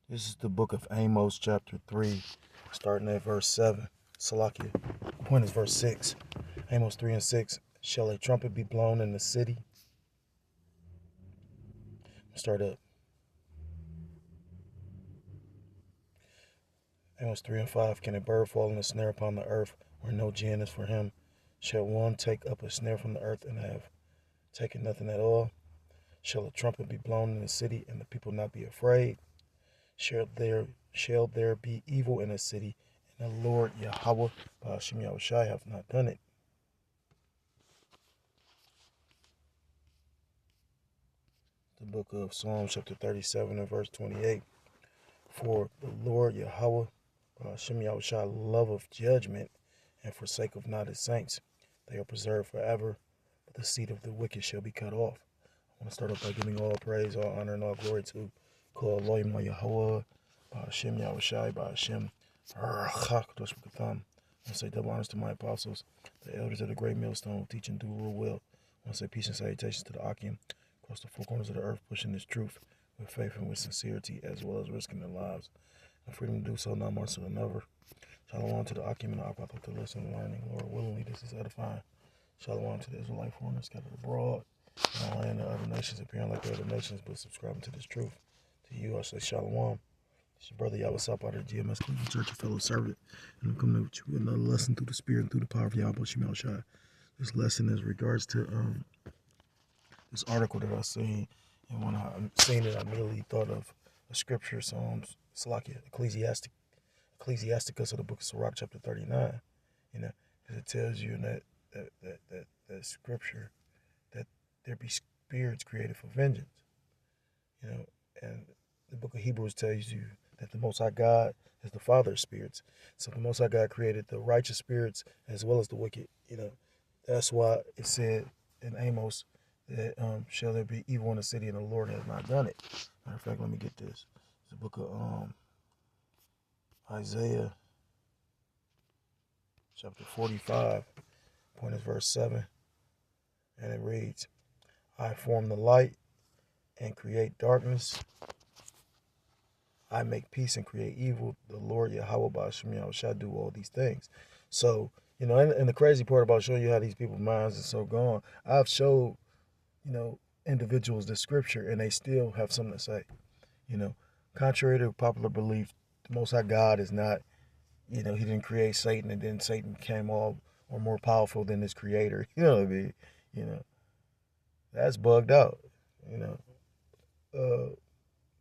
This is the book of Amos, chapter 3, starting at verse 7. Salakia. Point is verse 6. Amos 3 and 6. Shall a trumpet be blown in the city? Start up. Amos 3 and 5. Can a bird fall in a snare upon the earth where no gin is for him? Shall one take up a snare from the earth and have taken nothing at all? Shall a trumpet be blown in the city and the people not be afraid? Shall there be evil in a city, and the Lord Yahweh Ba'ashem Yahushai have not done it? The book of Psalms, chapter 37 and verse 28. For the Lord Yahweh Ba'ashem Yahushai loveth judgment, and forsaketh not his saints. They are preserved forever, but the seed of the wicked shall be cut off. I want to start off by giving all praise, all honor, and all glory to Kol Elohim Yahweh Ba'ashem Yahushai Ba'ashem Kadosh B'Katham. I want to say double honors to my apostles, the elders of the great millstone who teach and do rule well. I want to say peace and salutations to the Akim across the four corners of the earth, pushing this truth with faith and with sincerity, as well as risking their lives and freedom to do so, now more so than ever. Shalom to the Akim and the Apath to listen and learning. Lord, willingly this is edifying. Shalom to the Israelite foreigners scattered abroad, and all land and other nations appearing like the other nations, but subscribing to this truth. To you, I say Shalom. It's your brother Yahweh Sap out of the GMS Cleveland Church, a fellow servant. And I'm coming with you another lesson through the Spirit and through the power of Yahweh Shemel Shai. This lesson is regards to this article that I seen, and when I seen it, I immediately thought of a scripture, Psalms, Salakia, Ecclesiasticus of the book of Sirach, chapter 39. You know, because it tells you in that scripture that there be spirits created for vengeance. You know, and the book of Hebrews tells you that the Most High God is the Father of spirits. So the Most High God created the righteous spirits as well as the wicked. You know, that's why it said in Amos that shall there be evil in the city and the Lord has not done it. Matter of fact, let me get this. It's the book of Isaiah chapter 45, point is verse 7, and it reads, I form the light and create darkness. I make peace and create evil. The Lord Yahweh Ba'ashem Yahushai do all these things. So, you know, and the crazy part about showing you how these people's minds are so gone, I've showed, you know, individuals the scripture and they still have something to say. You know, contrary to popular belief, the Most High God is not, you know, he didn't create Satan and then Satan became all or more powerful than his creator. You know what I mean? You know, that's bugged out, you know.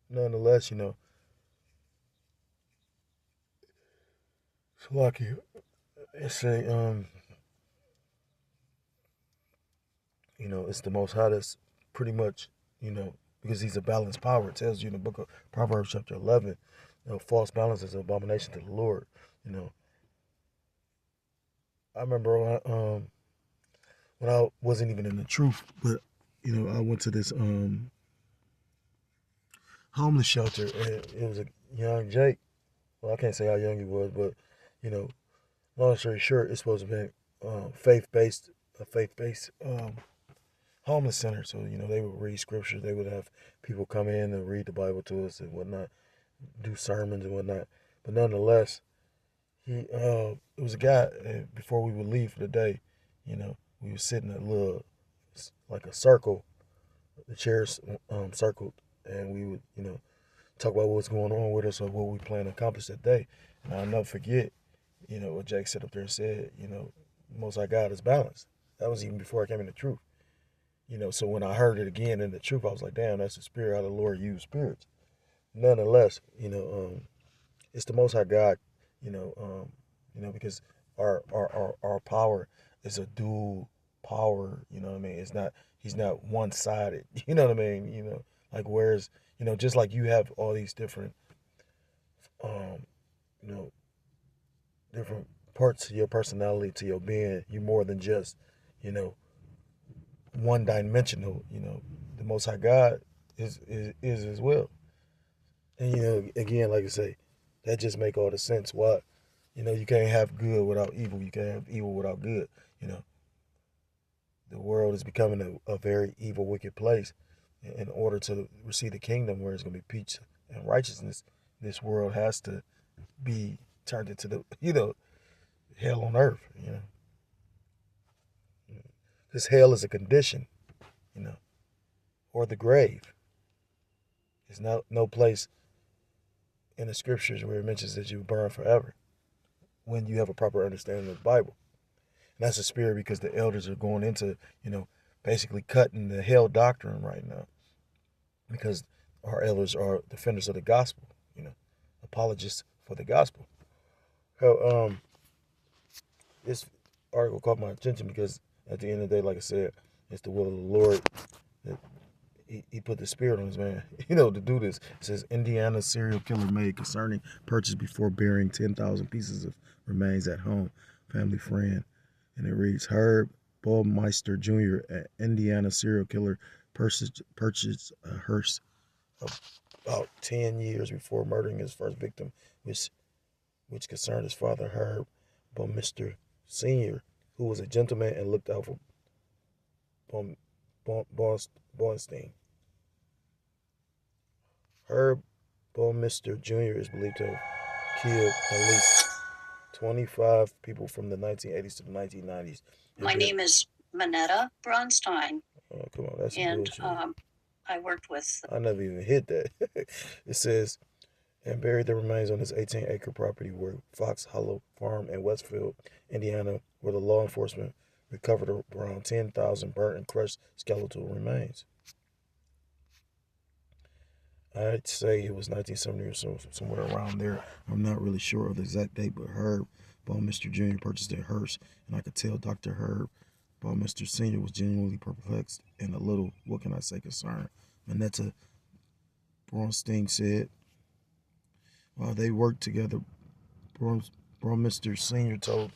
Nonetheless, you know, it's lucky. It's a you know, it's the Most High that's pretty much, you know, because he's a balanced power. It tells you in the book of Proverbs chapter 11, you know, false balance is an abomination to the Lord. You know, I remember when I wasn't even in the truth, but you know, I went to this homeless shelter, and it was a young Jake. Well, I can't say how young he was, but you know, long story short, it's supposed to be a faith-based homeless center. So you know, they would read scriptures. They would have people come in and read the Bible to us and whatnot, do sermons and whatnot. But nonetheless, it was a guy. Before we would leave for the day, you know, we would sit in a little like a circle, the chairs circled, and we would, you know, talk about what's going on with us or what we plan to accomplish that day. And I'll never forget, you know, what Jake sat up there and said, you know, Most High God is balanced. That was even before I came in the truth. You know, so when I heard it again in the truth, I was like, damn, that's the spirit, how the Lord used spirits. Nonetheless, you know, it's the Most High God, you know, because our power is a dual power, you know what I mean? He's not one sided, you know what I mean? You know, like whereas, you know, just like you have all these different um, you know, different parts of your personality to your being, you're more than just, you know, one dimensional, you know. The Most High God is as well. And you know, again, like I say, that just make all the sense. Why, you know, you can't have good without evil. You can't have evil without good. You know, the world is becoming a very evil, wicked place. in order to receive the kingdom where it's going to be peace and righteousness, this world has to be turned into the, hell on earth, This hell is a condition, you know, or the grave. There's no place in the scriptures where it mentions that you burn forever when you have a proper understanding of the Bible. And that's a spirit because the elders are going into, basically cutting the hell doctrine right now because our elders are defenders of the gospel, apologists for the gospel. So, this article caught my attention because at the end of the day, like I said, it's the will of the Lord that he put the spirit on his man, to do this. It says Indiana serial killer made concerning purchase before burying 10,000 pieces of remains at home, family friend. And it reads, Herb Baumeister Jr., an Indiana serial killer, purchased a hearse about 10 years before murdering his first victim, which concerned his father, Herb Baumeister Sr., who was a gentleman and looked out for Bornstein. Herb Baumeister Jr. is believed to have killed at least 25 people from the 1980s to the 1990s. My name is Manetta Bronstein. Oh, come on, that's and bullshit. I worked with. I never even hit that. It says, and buried the remains on his 18-acre property where Fox Hollow Farm in Westfield, Indiana, where the law enforcement recovered around 10,000 burnt and crushed skeletal remains. I'd say it was 1970 or so, somewhere around there. I'm not really sure of the exact date, but Herb Baumeister Jr. purchased a hearse, and I could tell Dr. Herb Baumeister Sr. was genuinely perplexed and a little, what can I say, concerned. Manetta Bronstein said, while they worked together, Baumeister Sr. told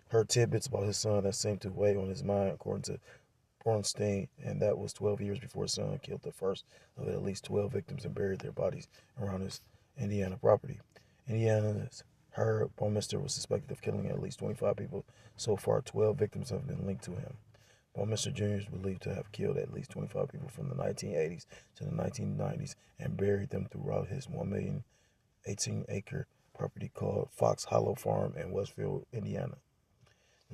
her tidbits about his son that seemed to weigh on his mind, according to Bronstein, and that was 12 years before his son killed the first of at least 12 victims and buried their bodies around his Indiana property. Indiana's Herb Baumeister was suspected of killing at least 25 people. So far, 12 victims have been linked to him. Baumeister Jr. is believed to have killed at least 25 people from the 1980s to the 1990s and buried them throughout his 1,018-acre property called Fox Hollow Farm in Westfield, Indiana.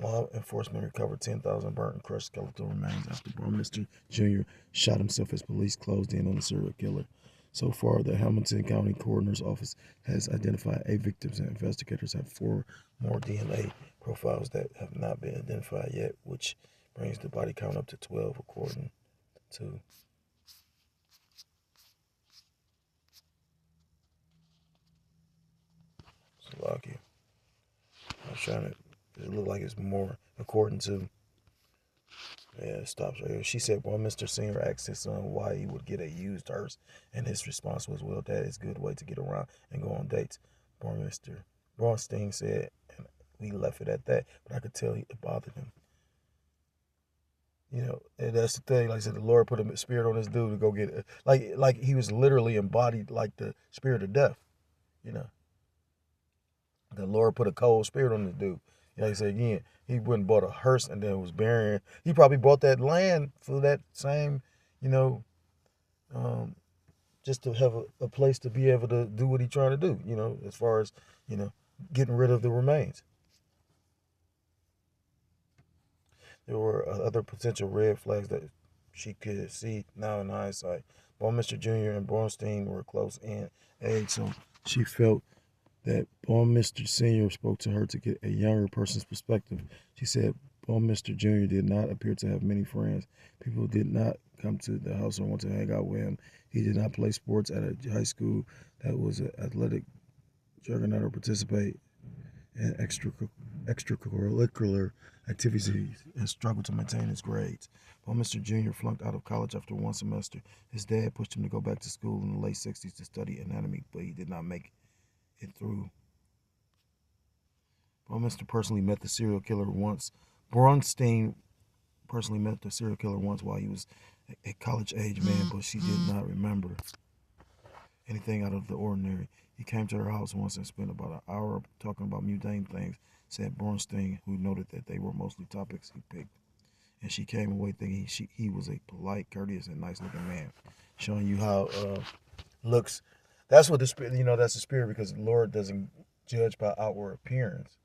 Law enforcement recovered 10,000 burnt and crushed skeletal remains after Baumeister Jr. shot himself as police closed in on the serial killer. So far, the Hamilton County Coroner's Office has identified 8 victims, and investigators have 4 more DNA profiles that have not been identified yet, which brings the body count up to 12, according to Slovakia. I'm trying to. It look like it's more according to. Yeah, it stops right here. She said, well, Mr. Senior asked his son why he would get a used hearse, and his response was, well, Dad, it's a good way to get around and go on dates. Mr. Bronstein said, and we left it at that, but I could tell it bothered him. And that's the thing. Like I said, the Lord put a spirit on this dude to go get it. Like he was literally embodied like the spirit of death. The Lord put a cold spirit on this dude. Like I said again, he went and bought a hearse and then was burying. He probably bought that land for that same, just to have a place to be able to do what he's trying to do, as far as, getting rid of the remains. There were other potential red flags that she could see now in hindsight. Baumeister Jr. and Bronstein were close in age, so she felt that Baumeister Sr. spoke to her to get a younger person's perspective. She said Baumeister Jr. did not appear to have many friends. People did not come to the house or want to hang out with him. He did not play sports at a high school that was an athletic juggernaut or participate in extracurricular activities and struggled to maintain his grades. Baumeister Jr. flunked out of college after one semester. His dad pushed him to go back to school in the late 60s to study anatomy, but he did not make it through. Baumeister personally met the serial killer once. Bronstein personally met the serial killer once while he was a college-age man, but she did not remember anything out of the ordinary. He came to her house once and spent about an hour talking about mundane things, said Bronstein, who noted that they were mostly topics he picked and she came away thinking he was a polite, courteous, and nice-looking man, showing you how looks. That's what the spirit. That's the spirit, because the Lord doesn't judge by outward appearance,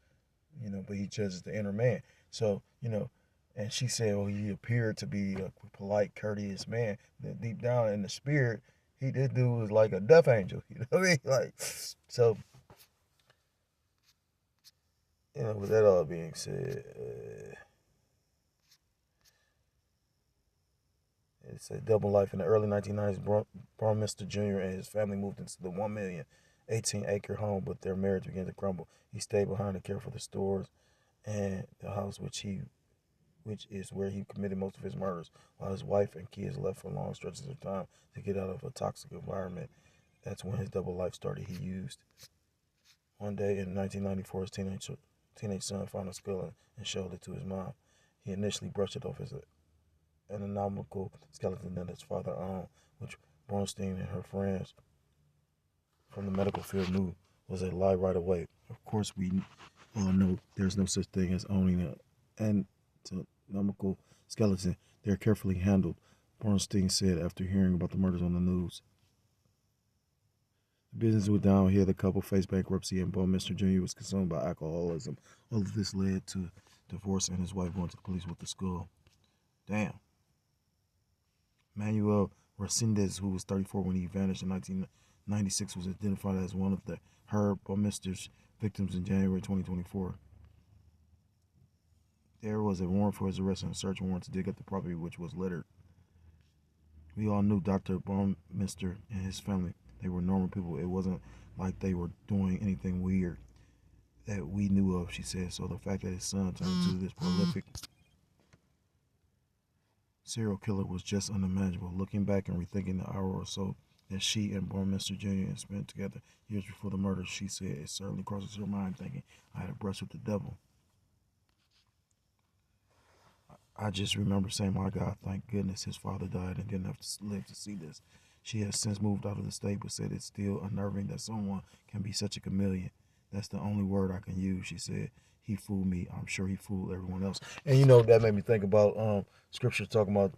but He judges the inner man. So and she said, "Oh, he appeared to be a polite, courteous man. Then deep down in the spirit, this dude was like a death angel." You know what I mean? Like, so with that all being said, it's a double life. In the early 1990s, Bromeister Jr. and his family moved into the 1,018-acre home, but their marriage began to crumble. He stayed behind to care for the stores and the house, which is where he committed most of his murders, while his wife and kids left for long stretches of time to get out of a toxic environment. That's when his double life started. He used. One day in 1994, his teenage son found a skull and showed it to his mom. He initially brushed it off as an anatomical skeleton that his father owned, which Bronstein and her friends from the medical field knew was a lie right away. Of course, we all know there's no such thing as owning an anatomical skeleton. They're carefully handled, Bronstein said after hearing about the murders on the news. The business went downhill. The couple faced bankruptcy, and Mr. Jr. was consumed by alcoholism. All of this led to divorce and his wife going to the police with the skull. Damn. Manuel Resendez, who was 34 when he vanished in 1996, was identified as one of the Herb Baumeister's victims in January 2024. There was a warrant for his arrest and a search warrant to dig up the property, which was littered. We all knew Dr. Baumeister and his family. They were normal people. It wasn't like they were doing anything weird that we knew of, she said. So the fact that his son turned into this prolific serial killer was just unimaginable. Looking back and rethinking the hour or so that she and Baumeister Jr. had spent together years before the murder, she said it certainly crosses her mind thinking I had a brush with the devil. I just remember saying, my God, thank goodness his father died and didn't have to live to see this. She has since moved out of the state, but said it's still unnerving that someone can be such a chameleon. That's the only word I can use, she said. He fooled me. I'm sure he fooled everyone else. And that made me think about scripture talking about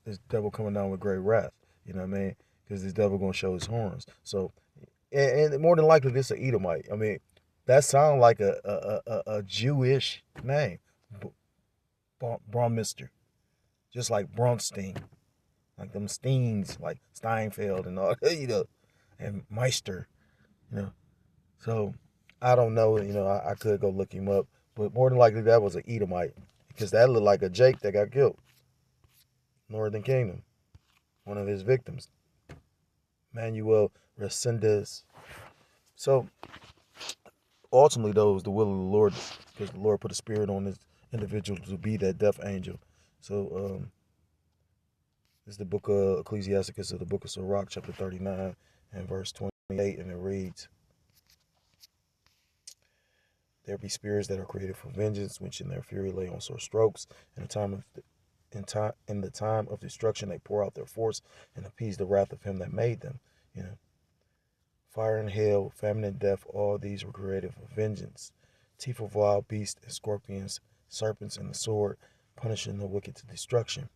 this devil coming down with great wrath. You know what I mean? Because this devil going to show his horns. So, and more than likely, this is an Edomite. I mean, that sounds like a Jewish name. Bromeister. Just like Bronstein. Like them Steens, like Steinfeld and all, and Meister, So, I don't know, I could go look him up, but more than likely that was an Edomite, because that looked like a Jake that got killed. Northern Kingdom, one of his victims, Manuel Resendez. So, ultimately, though, it was the will of the Lord, because the Lord put a spirit on this individual to be that death angel. So, this is the book of Ecclesiasticus, of the book of Sirach, chapter 39 and verse 28, and it reads, there be spirits that are created for vengeance, which in their fury lay on sore strokes. In the time of destruction, they pour out their force and appease the wrath of him that made them. Fire and hail, famine and death, all these were created for vengeance. Teeth of wild beasts and scorpions, serpents and the sword, punishing the wicked to destruction.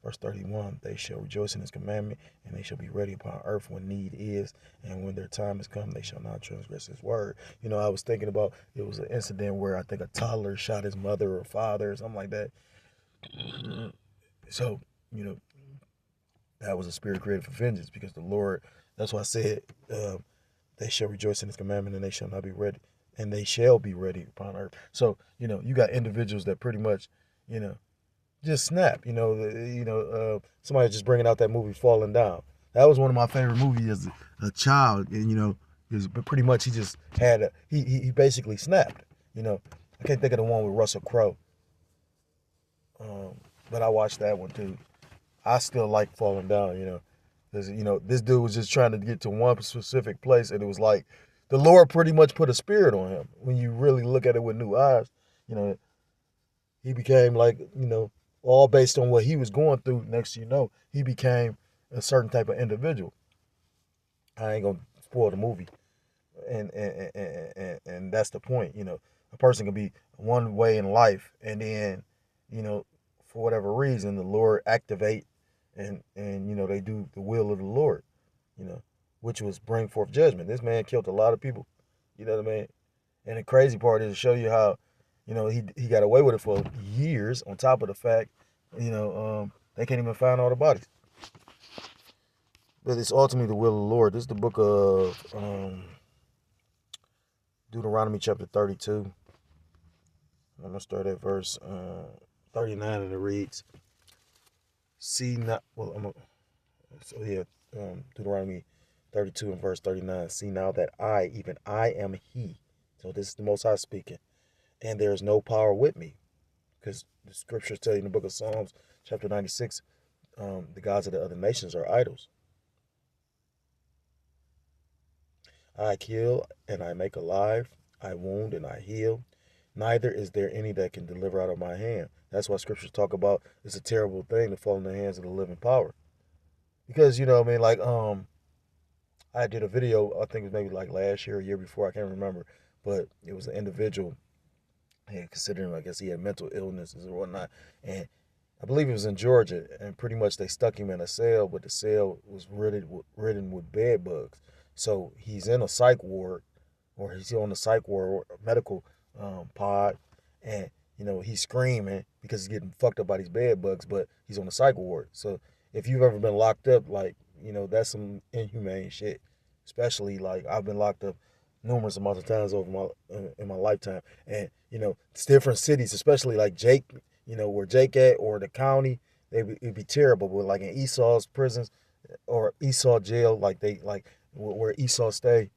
Verse 31, they shall rejoice in his commandment, and they shall be ready upon earth when need is, and when their time is come, they shall not transgress his word. I was thinking about, it was an incident where I think a toddler shot his mother or father or something like that. So, that was a spirit created for vengeance, because the Lord, that's why I said, they shall rejoice in his commandment, and they shall not be ready, and they shall be ready upon earth. So, you got individuals that pretty much, just snap. Somebody just bringing out that movie Falling Down. That was one of my favorite movies as a child, and but pretty much he just had he basically snapped. I can't think of the one with Russell Crowe, but I watched that one too. I still like Falling Down, because this dude was just trying to get to one specific place, and it was like the Lord pretty much put a spirit on him. When you really look at it with new eyes, he became like all based on what he was going through. Next he became a certain type of individual. I ain't gonna spoil the movie, and that's the point. A person can be one way in life, and then for whatever reason, the Lord activate and they do the will of the Lord, which was bring forth judgment. This man killed a lot of people, you know what I mean? And the crazy part is to show you how, he got away with it for years. On top of the fact, they can't even find all the bodies. But it's ultimately the will of the Lord. This is the book of Deuteronomy chapter 32. I'm going to start at verse 39, and it reads, Deuteronomy 32 and verse 39. See now that I, even I am he. So this is the Most High speaking. And there is no power with me. Because the scriptures tell you in the book of Psalms, chapter 96, the gods of the other nations are idols. I kill and I make alive. I wound and I heal. Neither is there any that can deliver out of my hand. That's why scriptures talk about it's a terrible thing to fall in the hands of the living power. Because, I did a video, I think it was maybe like last year or year before, I can't remember. But it was an individual, and considering, I guess he had mental illnesses or whatnot. And I believe it was in Georgia. And pretty much they stuck him in a cell, but the cell was ridden with bed bugs. So he's in a psych ward, or he's on the psych ward, or medical pod, and he's screaming because he's getting fucked up by these bed bugs, but he's on the psych ward. So if you've ever been locked up, like, that's some inhumane shit. Especially, like, I've been locked up numerous amounts of times in my lifetime, and it's different cities, especially like Jake, where Jake at, or the county, it'd be terrible. But like in Esau's prisons or Esau jail, like where Esau stay,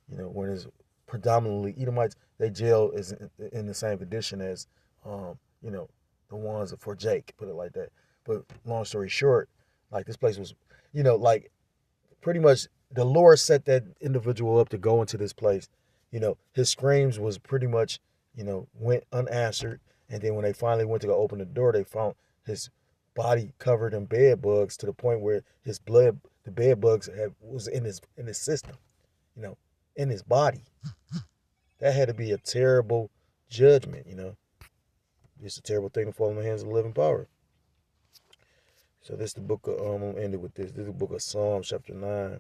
where there's predominantly Edomites, their jail is in the same condition as, the ones for Jake, put it like that. But long story short, like, this place was, like, pretty much the Lord set that individual up to go into this place. His screams was pretty much, went unanswered. And then when they finally went to go open the door, they found his body covered in bed bugs, to the point where his blood, the bed bugs was in his system, in his body. That had to be a terrible judgment, It's a terrible thing to fall in the hands of the living power. So this is the book of, I'm going to end it with this. This is the book of Psalms chapter 9.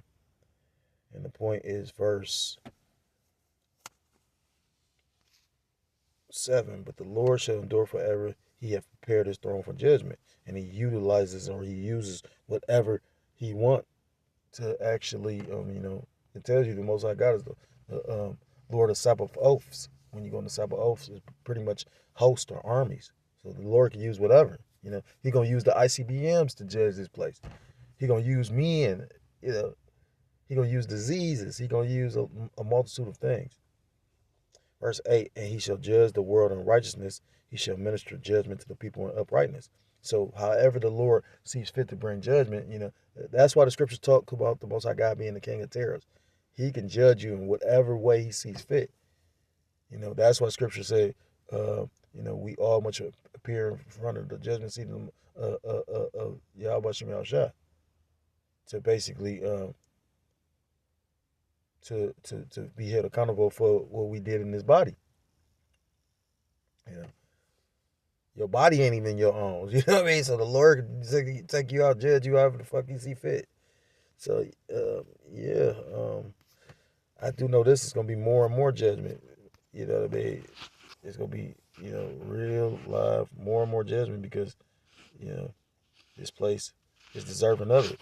And the point is verse 7. But the Lord shall endure forever. He hath prepared his throne for judgment. And he utilizes, or he uses whatever he wants to actually, it tells you the Most High God is the Lord of Sabaoths. When you go into Sabaoths, it's pretty much hosts or armies. So the Lord can use whatever. He going to use the ICBMs to judge this place. He going to use me, and, he going to use diseases. He going to use a multitude of things. Verse 8, and he shall judge the world in righteousness. He shall minister judgment to the people in uprightness. So however the Lord sees fit to bring judgment, that's why the scriptures talk about the Most High God being the King of terrors. He can judge you in whatever way he sees fit. That's why scripture say, we all much appear in front of the judgment seat of Yahweh Shem Yahushua, to basically to be held accountable for what we did in this body. Your body ain't even your own. You know what I mean? So the Lord can take you out, judge you however the fuck he see fit. So I do know this is gonna be more and more judgment. You know what I mean? It's gonna be, real live, more and more judgment, because, this place is deserving of it.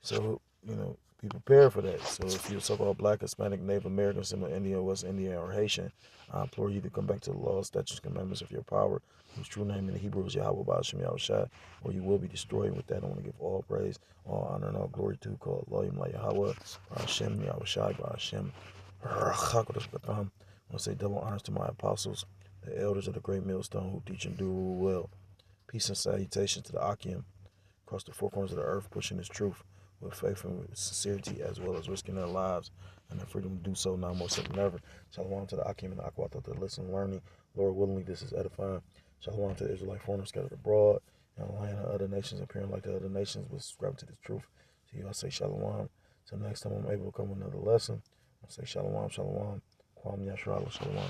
So, be prepared for that. So if you're so-called Black, Hispanic, Native American, Seminole Indian, West Indian, or Haitian, I implore you to come back to the law, statutes, commandments of your power, whose true name in the Hebrew is Yahweh Ba'ashem Yahushua, or you will be destroyed. With that, I want to give all praise, all honor, and all glory to call Elohim La Yahweh, Ba'ashem Yahushua, Ba'ashem Rachakot. I want to say double honors to my apostles, the elders of the great millstone, who teach and do rule well. Peace and salutation to the Akim across the four corners of the earth, pushing this truth with faith and with sincerity, as well as risking their lives and their freedom to do so now more so than ever. Shalom to the Akim and the Akwata, to listen and learning. Lord willingly, this is edifying. Shalom to the Israelite foreigners scattered abroad, and the land of other nations appearing like the other nations, but subscribe to this truth. To you I say shalom. Till next time I'm able to come with another lesson, I say shalom, shalom. Kwam Yashrala, shalom.